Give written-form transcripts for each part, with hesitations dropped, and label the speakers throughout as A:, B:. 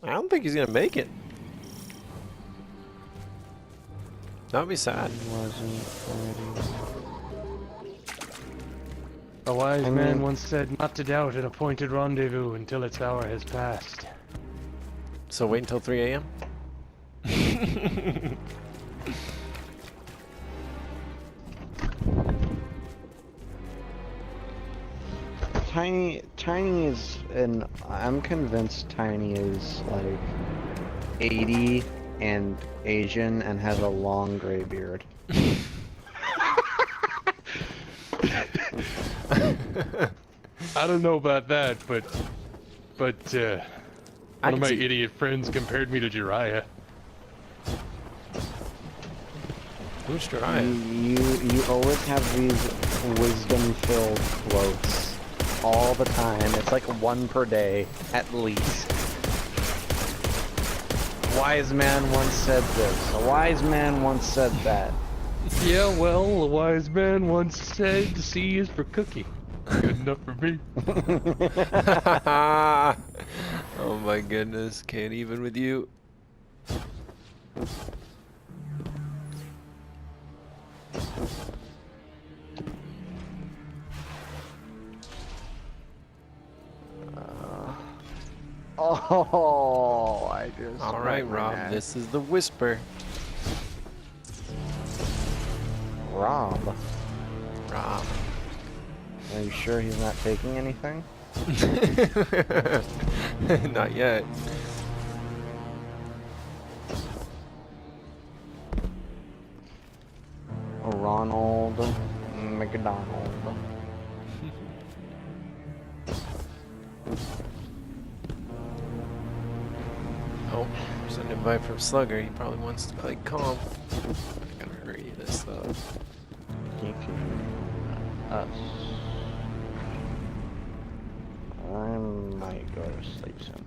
A: I don't think he's gonna make it. That'd be sad.
B: A wise man once said not to doubt an appointed rendezvous until its hour has passed.
A: So wait until 3 a.m.?
C: Tiny is, and I'm convinced Tiny is like 80 and Asian and has a long gray beard.
B: I don't know about that, but one of my idiot friends compared me to Jiraiya.
A: Who's Jiraiya?
C: You always have these wisdom-filled quotes all the time. It's like one per day, at least. A wise man once said this. A wise man once said that.
B: Yeah, well, a wise man once said, "C is for cookie." Good enough for me.
A: Oh my goodness, can't even with you.
C: Oh, I just...
A: Alright, Rob, this is the whisper.
C: Rob?
A: Rob.
C: Are you sure he's not taking anything?
A: Not yet.
C: Ronald McDonald.
A: Oh, there's an invite from Slugger. He probably wants to play calm. I'm gonna hurt you this though.
C: Us. I might go to sleep soon.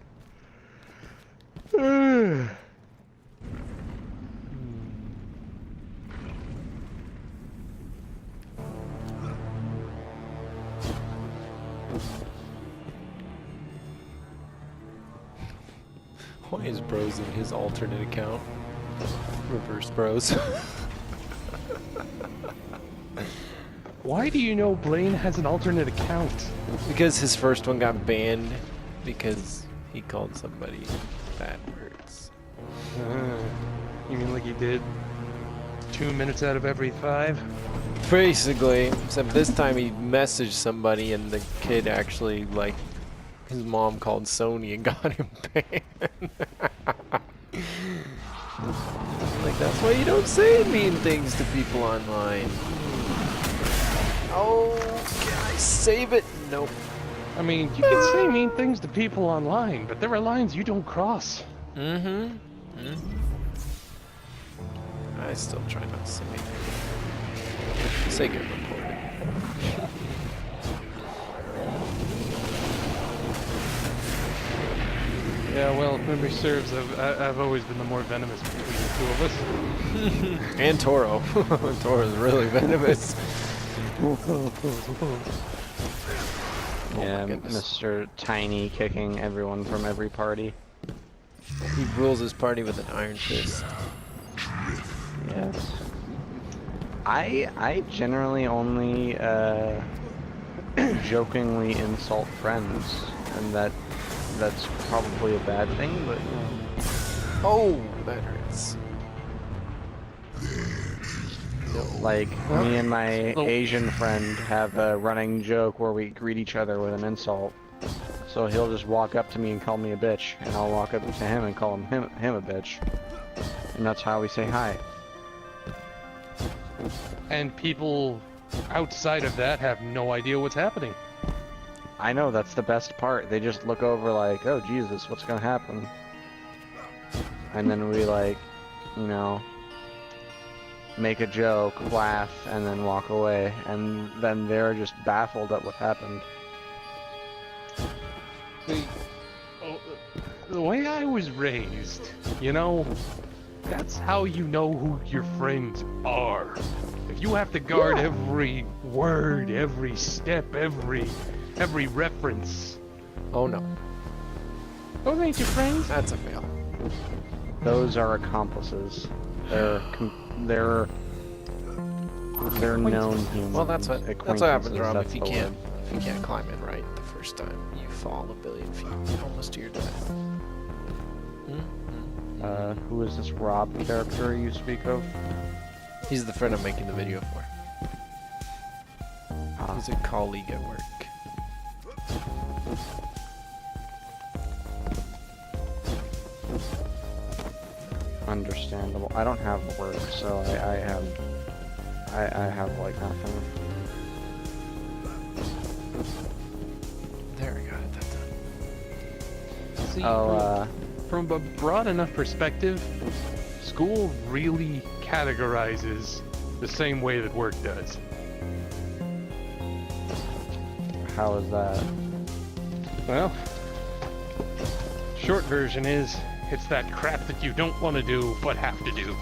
A: Why is Bros in his alternate account? Reverse Bros.
B: Why do you know Blaine has an alternate account?
A: Because his first one got banned because he called somebody bad words.
B: You mean like he did 2 minutes out of every 5?
A: Basically, except this time he messaged somebody and the kid actually, like, his mom called Sony and got him banned. Like, that's why you don't say mean things to people online. Oh, can I save it? Nope.
B: I mean, you can say mean things to people online, but there are lines you don't cross.
A: I still try not to say mean things. Say good recording.
B: Yeah, well, if memory serves, I've always been the more venomous between the two of us.
A: And Toro. Toro's really venomous.
C: Yeah, Mr. Tiny kicking everyone from every party.
A: He rules his party with an iron fist.
C: Yes. I generally only jokingly insult friends, and that's probably a bad thing, but
A: Oh, that hurts.
C: like me and my Asian friend have a running joke where we greet each other with an insult. So he'll just walk up to me and call me a bitch, and I'll walk up to him and call him a bitch. And that's how we say hi.
B: And people outside of that have no idea what's happening.
C: I know, that's the best part. They just look over like, oh Jesus, what's gonna happen? And then we like, you know, make a joke, laugh, and then walk away. And then they're just baffled at what happened.
B: See, the way I was raised, you know, that's how you know who your friends are. If you have to guard every word, every step, every reference.
A: Oh no.
B: Those ain't your friends.
A: That's a fail.
C: Those are accomplices. They're known humans.
A: Well, that's what happens,
C: Acquaintances,
A: Rob.
C: that's
A: If you
C: the
A: can't
C: word.
A: climb in right the first time, you fall 1,000,000,000 feet, almost to your death.
C: Who is this Rob character you speak of?
A: He's the friend I'm making the video for.
C: Ah.
A: He's a colleague at work.
C: Understandable. I don't have work, so I have like nothing.
A: There, we got it that time.
B: See,
C: Oh,
B: from a broad enough perspective, school really categorizes the same way that work does.
C: how is that?
B: Well, short version is, it's that crap that you don't want to do, but have to do.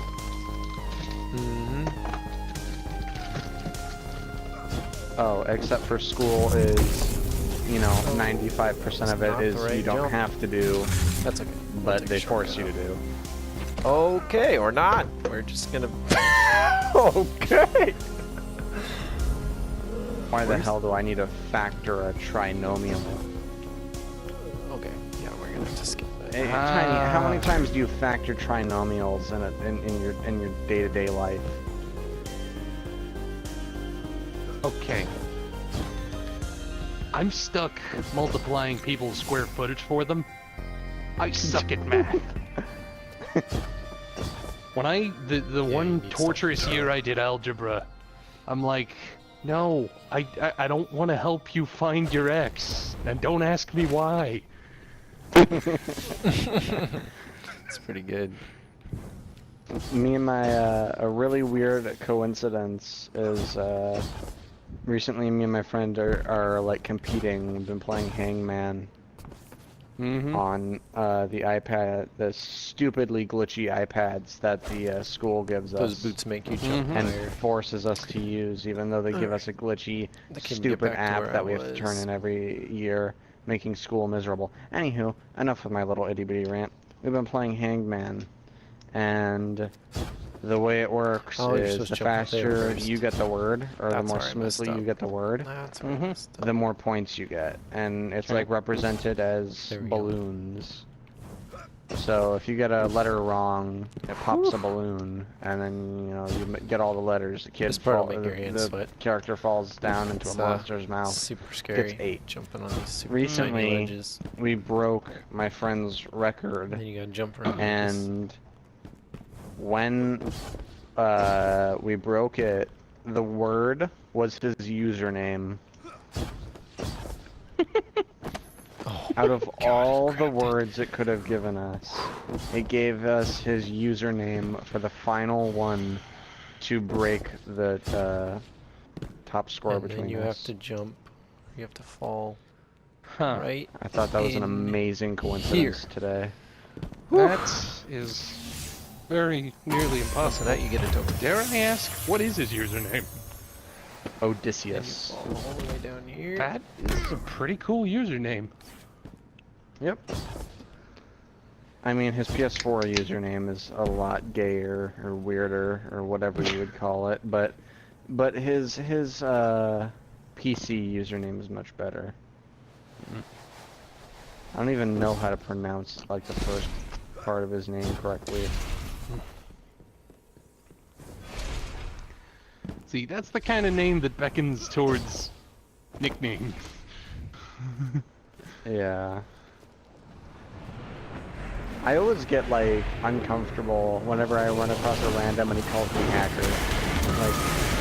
C: Oh, except for school is, you know, 95% of it
A: not the
C: is
A: right
C: you don't
A: jump.
C: have to do,
A: That's okay.
C: but
A: take a
C: they force
A: shortcut
C: you to
A: out.
C: do.
A: Okay, or not. We're just gonna. Okay.
C: Why the
A: Where's-
C: hell do I need to factor a trinomial?
A: Okay. Yeah, we're gonna have to skip that.
C: Hey, Tiny, how many times do you factor trinomials in your day-to-day life?
B: Okay. I'm stuck multiplying people's square footage for them. I suck at math. When the one
A: you need
B: torturous
A: something.
B: year I did algebra, I'm like, no, I don't want to help you find your x, and don't ask me why.
A: It's pretty good.
C: Me and my a really weird coincidence is recently me and my friend are like competing. We've been playing Hangman
B: Mm-hmm.
C: on the iPad, the stupidly glitchy iPads that the school gives
A: Those
C: us
A: boots make you jump
C: and
A: higher.
C: forces us to use, even though they give us a glitchy,
A: I can get
C: stupid
A: back to
C: app
A: where
C: that
A: I
C: we have to turn
A: was.
C: in every year, making school miserable. Anywho, enough with my little itty bitty rant. We've been playing Hangman, and the way it works
A: Oh, you're
C: is
A: supposed
C: the
A: to jump up there
C: faster
A: first.
C: you get the word, or the
A: That's
C: more
A: where I messed
C: smoothly you
A: up.
C: get the word,
A: That's what I messed up.
C: the more points you get. And it's like represented as
A: There we go.
C: balloons. So if you get a letter wrong, it pops a balloon, and then you know you get all the letters. The kid
A: This part will
C: fall,
A: make your hands
C: the
A: sweat.
C: character falls down into
A: It's,
C: a monster's mouth.
A: Super scary.
C: Gets 8.
A: Jumping on these super
C: Recently,
A: tiny ledges.
C: We broke my friend's
A: And
C: record,
A: then you gotta jump around.
C: and when we broke it, the word was his username.
A: Oh,
C: Out of
A: God,
C: all the
A: grabbed it.
C: words it could have given us, it gave us his username for the final one to break the top score
A: and
C: between
A: then you
C: us.
A: have to jump. You have to fall
B: Huh.
A: right.
C: I thought that was an
A: in
C: amazing coincidence today.
B: That is very nearly
A: So
B: impossible.
A: that you get a token.
B: Dare I ask, what is his username?
A: Then you
C: Odysseus.
A: fall all the way down here.
B: That is a pretty cool username.
C: Yep. I mean, his PS4 username is a lot gayer or weirder or whatever you would call it, but his PC username is much better. I don't even know how to pronounce like the first part of his name correctly.
B: See, that's the kind of name that beckons towards nickname.
C: Yeah. I always get like uncomfortable whenever I run across a random and he calls me hacker. Like,